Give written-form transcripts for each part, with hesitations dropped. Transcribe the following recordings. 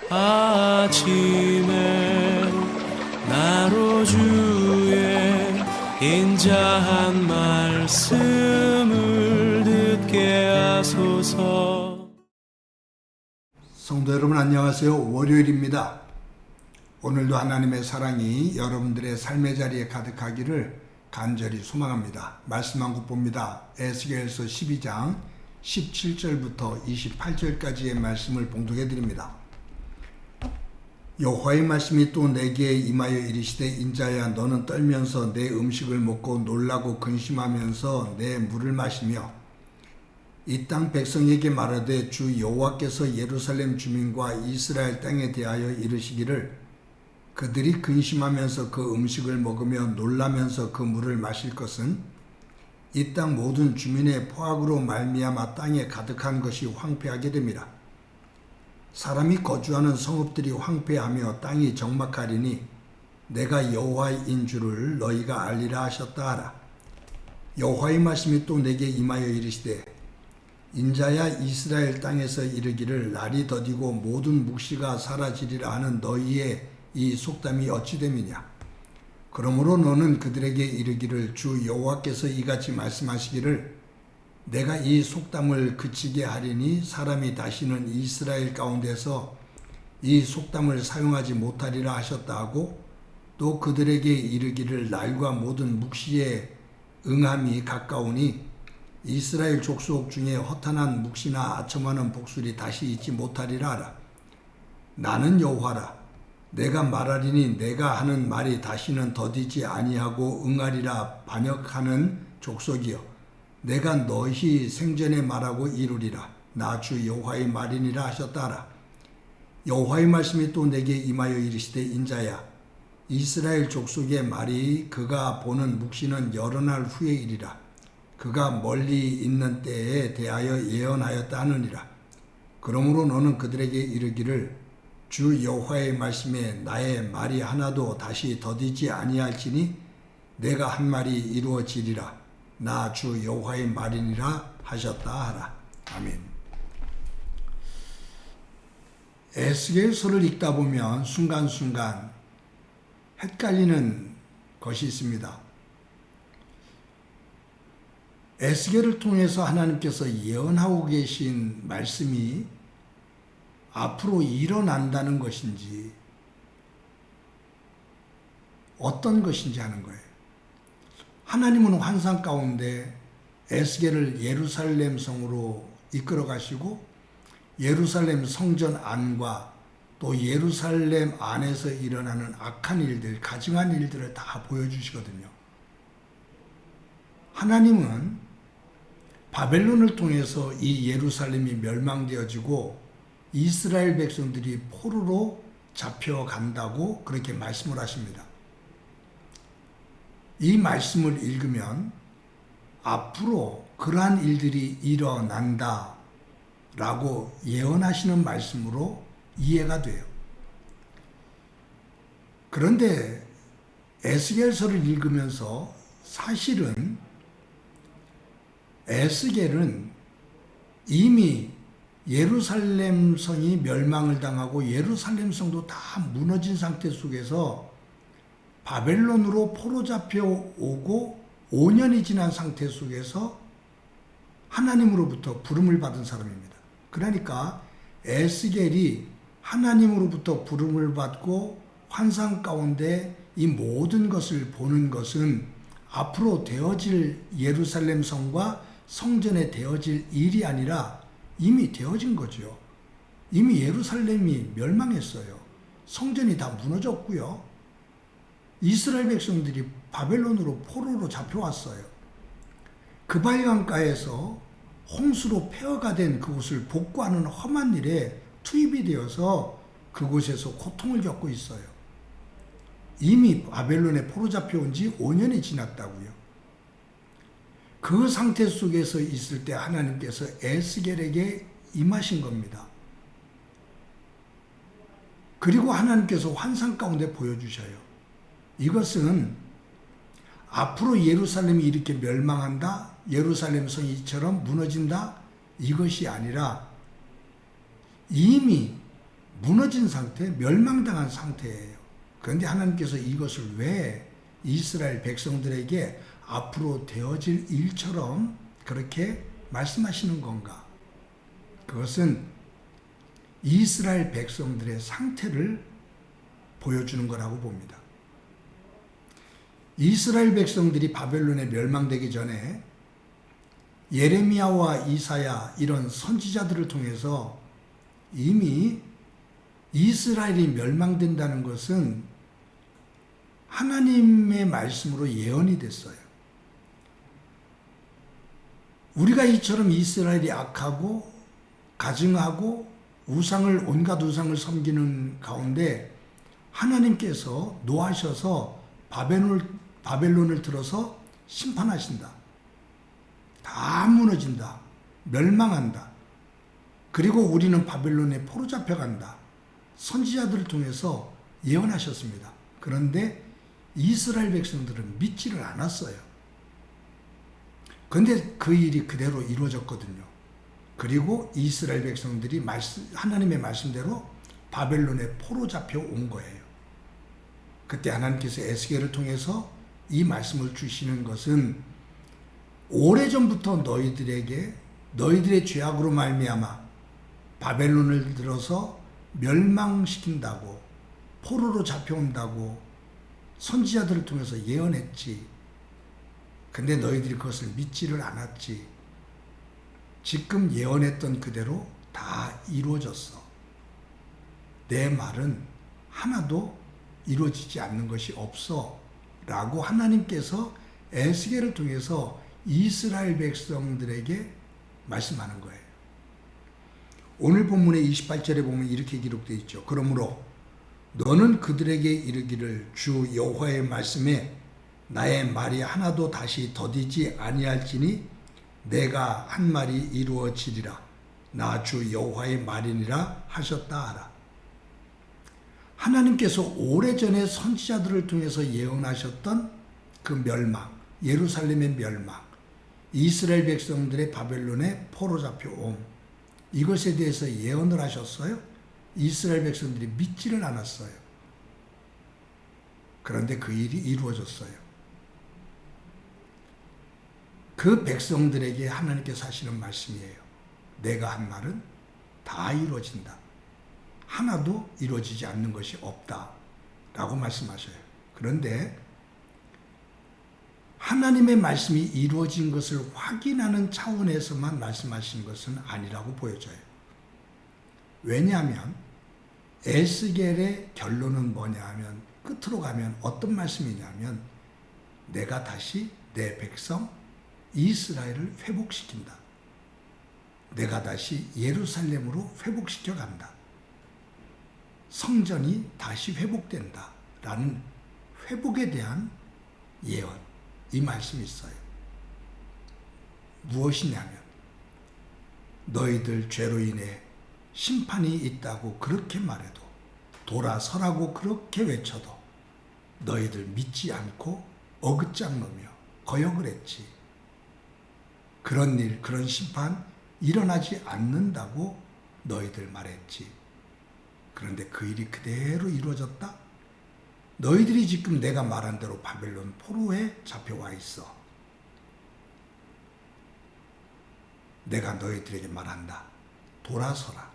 아침에 나로 주의 인자한 말씀을 듣게 하소서. 성도 여러분 안녕하세요. 월요일입니다. 오늘도 하나님의 사랑이 여러분들의 삶의 자리에 가득하기를 간절히 소망합니다. 말씀 한 국 봅니다. 에스겔서 12장 17절부터 28절까지의 말씀을 봉독해 드립니다. 여호와의 말씀이 또 내게 임하여 이르시되 인자야 너는 떨면서 내 음식을 먹고 놀라고 근심하면서 내 물을 마시며 이 땅 백성에게 말하되 주 여호와께서 예루살렘 주민과 이스라엘 땅에 대하여 이르시기를 그들이 근심하면서 그 음식을 먹으며 놀라면서 그 물을 마실 것은 이 땅 모든 주민의 포악으로 말미암아 땅에 가득한 것이 황폐하게 됩니다. 사람이 거주하는 성읍들이 황폐하며 땅이 적막하리니 내가 여호와인 줄을 너희가 알리라 하셨다 하라. 여호와의 말씀이 또 내게 임하여 이르시되 인자야 이스라엘 땅에서 이르기를 날이 더디고 모든 묵시가 사라지리라 하는 너희의 이 속담이 어찌 됨이냐. 그러므로 너는 그들에게 이르기를 주 여호와께서 이같이 말씀하시기를 내가 이 속담을 그치게 하리니 사람이 다시는 이스라엘 가운데서 이 속담을 사용하지 못하리라 하셨다 하고 또 그들에게 이르기를 날과 모든 묵시의 응함이 가까우니 이스라엘 족속 중에 허탄한 묵시나 아첨하는 복술이 다시 있지 못하리라 하라. 나는 여호와라. 내가 말하리니 내가 하는 말이 다시는 더디지 아니하고 응하리라 반역하는 족속이여 내가 너희 생전에 말하고 이루리라. 나 주 여호와의 말이니라 하셨다 하라. 여호와의 말씀이 또 내게 임하여 이르시되 인자야 이스라엘 족속의 말이 그가 보는 묵시는 여러 날 후에 이리라. 그가 멀리 있는 때에 대하여 예언하였다 하느니라. 그러므로 너는 그들에게 이르기를 주 여호와의 말씀에 나의 말이 하나도 다시 더디지 아니할지니 내가 한 말이 이루어지리라. 나 주 여호와의 말이니라 하셨다 하라. 아멘. 에스겔서를 읽다 보면 순간순간 헷갈리는 것이 있습니다. 에스겔을 통해서 하나님께서 예언하고 계신 말씀이 앞으로 일어난다는 것인지 어떤 것인지 하는 거예요. 하나님은 환상 가운데 에스겔을 예루살렘 성으로 이끌어 가시고 예루살렘 성전 안과 또 예루살렘 안에서 일어나는 악한 일들, 가증한 일들을 다 보여주시거든요. 하나님은 바벨론을 통해서 이 예루살렘이 멸망되어지고 이스라엘 백성들이 포로로 잡혀간다고 그렇게 말씀을 하십니다. 이 말씀을 읽으면 앞으로 그러한 일들이 일어난다 라고 예언하시는 말씀으로 이해가 돼요. 그런데 에스겔서를 읽으면서 사실은 에스겔은 이미 예루살렘 성이 멸망을 당하고 예루살렘 성도 다 무너진 상태 속에서 바벨론으로 포로 잡혀오고 5년이 지난 상태 속에서 하나님으로부터 부름을 받은 사람입니다. 그러니까 에스겔이 하나님으로부터 부름을 받고 환상 가운데 이 모든 것을 보는 것은 앞으로 되어질 예루살렘 성과 성전에 되어질 일이 아니라 이미 되어진 거죠. 이미 예루살렘이 멸망했어요. 성전이 다 무너졌고요. 이스라엘 백성들이 바벨론으로 포로로 잡혀왔어요. 그발강가에서 홍수로 폐허가 된 그곳을 복구하는 험한 일에 투입이 되어서 그곳에서 고통을 겪고 있어요. 이미 바벨론에 포로 잡혀온 지 5년이 지났다고요. 그 상태 속에서 있을 때 하나님께서 에스겔에게 임하신 겁니다. 그리고 하나님께서 환상 가운데 보여주셔요. 이것은 앞으로 예루살렘이 이렇게 멸망한다, 예루살렘 성이처럼 무너진다, 이것이 아니라 이미 무너진 상태, 멸망당한 상태예요. 그런데 하나님께서 이것을 왜 이스라엘 백성들에게 앞으로 되어질 일처럼 그렇게 말씀하시는 건가? 그것은 이스라엘 백성들의 상태를 보여주는 거라고 봅니다. 이스라엘 백성들이 바벨론에 멸망되기 전에 예레미야와 이사야 이런 선지자들을 통해서 이미 이스라엘이 멸망된다는 것은 하나님의 말씀으로 예언이 됐어요. 우리가 이처럼 이스라엘이 악하고 가증하고 온갖 우상을 섬기는 가운데 하나님께서 노하셔서 바벨론을 들어서 심판하신다. 다 무너진다. 멸망한다. 그리고 우리는 바벨론에 포로 잡혀간다. 선지자들을 통해서 예언하셨습니다. 그런데 이스라엘 백성들은 믿지를 않았어요. 그런데 그 일이 그대로 이루어졌거든요. 그리고 이스라엘 백성들이 하나님의 말씀대로 바벨론에 포로 잡혀온 거예요. 그때 하나님께서 에스겔을 통해서 이 말씀을 주시는 것은 오래전부터 너희들의 죄악으로 말미암아 바벨론을 들어서 멸망시킨다고, 포로로 잡혀온다고 선지자들을 통해서 예언했지. 근데 너희들이 그것을 믿지를 않았지. 지금 예언했던 그대로 다 이루어졌어. 내 말은 하나도 이루어지지 않는 것이 없어. 라고 하나님께서 에스겔을 통해서 이스라엘 백성들에게 말씀하는 거예요. 오늘 본문의 28절에 보면 이렇게 기록되어 있죠. 그러므로 너는 그들에게 이르기를 주 여호와의 말씀에 나의 말이 하나도 다시 더디지 아니할지니 내가 한 말이 이루어지리라. 나 주 여호와의 말이니라 하셨다 하라. 하나님께서 오래전에 선지자들을 통해서 예언하셨던 그 멸망, 예루살렘의 멸망, 이스라엘 백성들의 바벨론에 포로 잡혀옴, 이것에 대해서 예언을 하셨어요. 이스라엘 백성들이 믿지를 않았어요. 그런데 그 일이 이루어졌어요. 그 백성들에게 하나님께서 하시는 말씀이에요. 내가 한 말은 다 이루어진다. 하나도 이루어지지 않는 것이 없다. 라고 말씀하셔요. 그런데 하나님의 말씀이 이루어진 것을 확인하는 차원에서만 말씀하시는 것은 아니라고 보여져요. 왜냐하면 에스겔의 결론은 뭐냐 하면 끝으로 가면 어떤 말씀이냐면 내가 다시 내 백성 이스라엘을 회복시킨다. 내가 다시 예루살렘으로 회복시켜 간다. 성전이 다시 회복된다. 라는 회복에 대한 예언, 이 말씀이 있어요. 무엇이냐면 너희들 죄로 인해 심판이 있다고 그렇게 말해도 돌아서라고 그렇게 외쳐도 너희들 믿지 않고 어긋장 놓으며 거역을 했지. 그런 일, 그런 심판 일어나지 않는다고 너희들 말했지. 그런데 그 일이 그대로 이루어졌다? 너희들이 지금 내가 말한 대로 바벨론 포로에 잡혀와 있어. 내가 너희들에게 말한다. 돌아서라.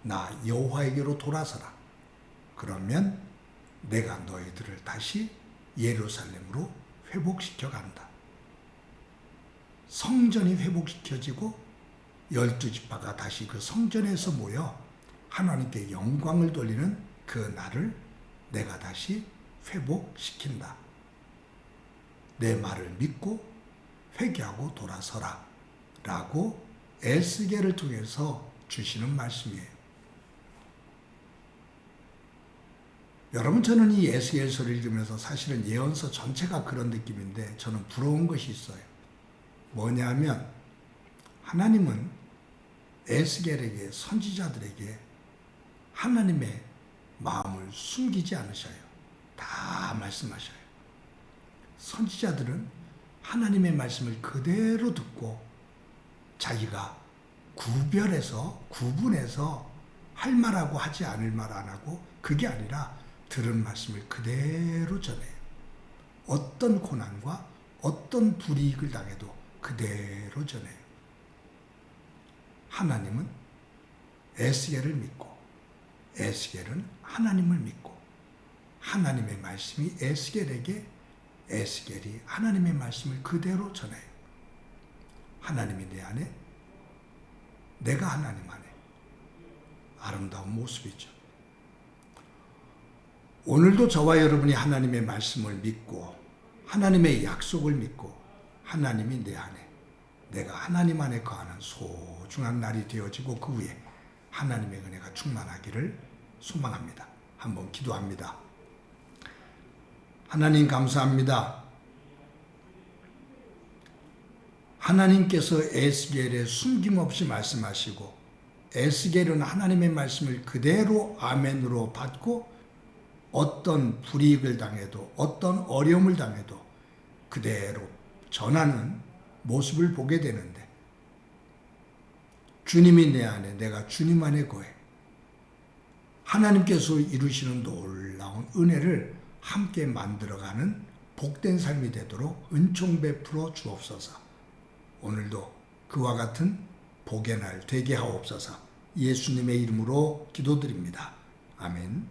나 여호와에게로 돌아서라. 그러면 내가 너희들을 다시 예루살렘으로 회복시켜 간다. 성전이 회복시켜지고 12지파가 다시 그 성전에서 모여 하나님께 영광을 돌리는 그 날을 내가 다시 회복시킨다. 내 말을 믿고 회개하고 돌아서라. 라고 에스겔을 통해서 주시는 말씀이에요. 여러분, 저는 이 에스겔서를 읽으면서 사실은 예언서 전체가 그런 느낌인데 저는 부러운 것이 있어요. 뭐냐면 하나님은 에스겔에게, 선지자들에게 하나님의 마음을 숨기지 않으셔요. 다 말씀하셔요. 선지자들은 하나님의 말씀을 그대로 듣고 자기가 구분해서 할 말하고 하지 않을 말 안 하고 그게 아니라 들은 말씀을 그대로 전해요. 어떤 고난과 어떤 불이익을 당해도 그대로 전해요. 하나님은 에스겔을 믿고 에스겔은 하나님을 믿고 하나님의 말씀이 에스겔에게 에스겔이 하나님의 말씀을 그대로 전해요. 하나님이 내 안에 내가 하나님 안에 아름다운 모습이죠. 오늘도 저와 여러분이 하나님의 말씀을 믿고 하나님의 약속을 믿고 하나님이 내 안에 내가 하나님 안에 거하는 소중한 날이 되어지고 그 후에 하나님의 은혜가 충만하기를 소망합니다. 한번 기도합니다. 하나님 감사합니다. 하나님께서 에스겔에 숨김없이 말씀하시고 에스겔은 하나님의 말씀을 그대로 아멘으로 받고 어떤 불이익을 당해도 어떤 어려움을 당해도 그대로 전하는 모습을 보게 되는데 주님이 내 안에 내가 주님 안에 거해 하나님께서 이루시는 놀라운 은혜를 함께 만들어가는 복된 삶이 되도록 은총 베풀어 주옵소서. 오늘도 그와 같은 복의 날 되게 하옵소서. 예수님의 이름으로 기도드립니다. 아멘.